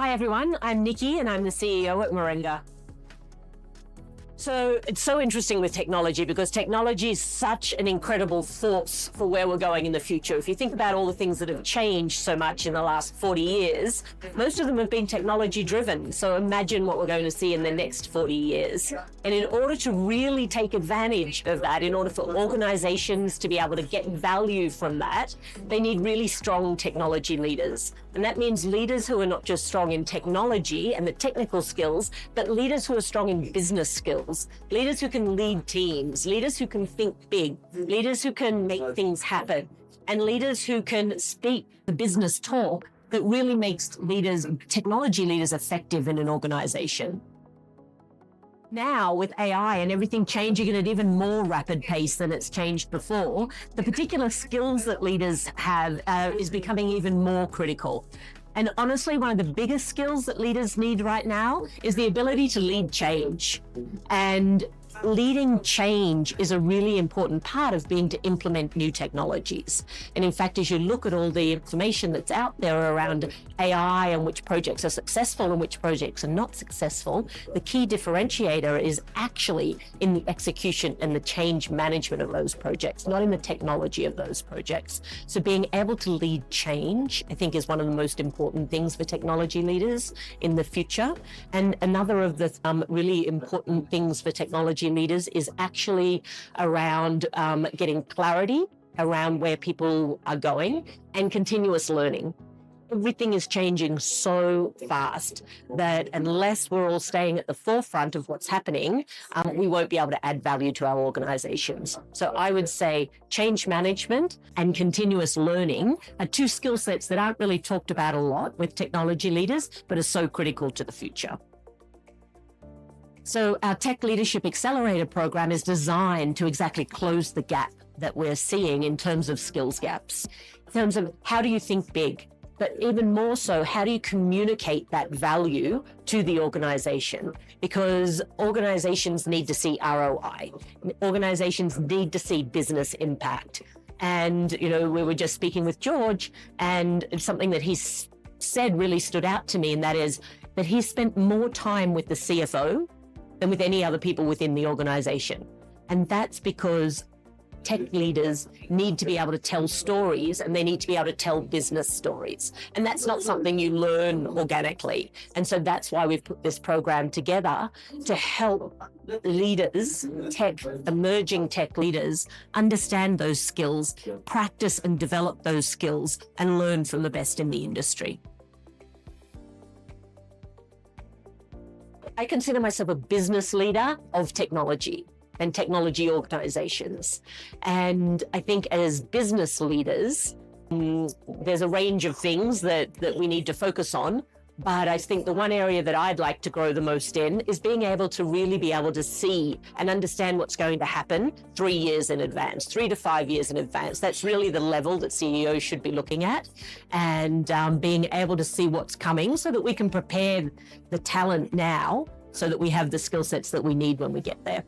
Hi everyone, I'm Nikki and I'm the CEO at Moringa. So it's so interesting with technology because technology is such an incredible force for where we're going in the future. If you think about all the things that have changed so much in the last 40 years, most of them have been technology driven. So imagine what we're going to see in the next 40 years. And in order to really take advantage of that, in order for organizations to be able to get value from that, they need really strong technology leaders. And that means leaders who are not just strong in technology and the technical skills, but leaders who are strong in business skills, leaders who can lead teams, leaders who can think big, leaders who can make things happen, and leaders who can speak the business talk that really makes leaders, technology leaders, effective in an organization. Now, with AI and everything changing at an even more rapid pace than it's changed before, the particular skills that leaders have is becoming even more critical. And honestly, one of the biggest skills that leaders need right now is the ability to lead change. And leading change is a really important part of being to implement new technologies. And in fact, as you look at all the information that's out there around AI and which projects are successful and which projects are not successful, the key differentiator is actually in the execution and the change management of those projects, not in the technology of those projects. So being able to lead change, I think, is one of the most important things for technology leaders in the future. And another of the really important things for technology leaders is actually around getting clarity around where people are going and continuous learning. Everything is changing so fast that unless we're all staying at the forefront of what's happening, we won't be able to add value to our organizations. So I would say change management and continuous learning are two skill sets that aren't really talked about a lot with technology leaders, but are so critical to the future. So our Tech Leadership Accelerator program is designed to exactly close the gap that we're seeing in terms of skills gaps, in terms of how do you think big, but even more so, how do you communicate that value to the organization? Because organizations need to see ROI. Organizations need to see business impact. And, you know, we were just speaking with George, and something that he said really stood out to me, and that is that he spent more time with the CFO than with any other people within the organization. And that's because tech leaders need to be able to tell stories, and they need to be able to tell business stories. And that's not something you learn organically. And so that's why we've put this program together to help leaders, emerging tech leaders, understand those skills, practice and develop those skills, and learn from the best in the industry. I consider myself a business leader of technology and technology organizations. And I think as business leaders, there's a range of things that we need to focus on. But I think the one area that I'd like to grow the most in is being able to really be able to see and understand what's going to happen 3 years in advance, 3 to 5 years in advance. That's really the level that CEOs should be looking at, and being able to see what's coming so that we can prepare the talent now so that we have the skill sets that we need when we get there.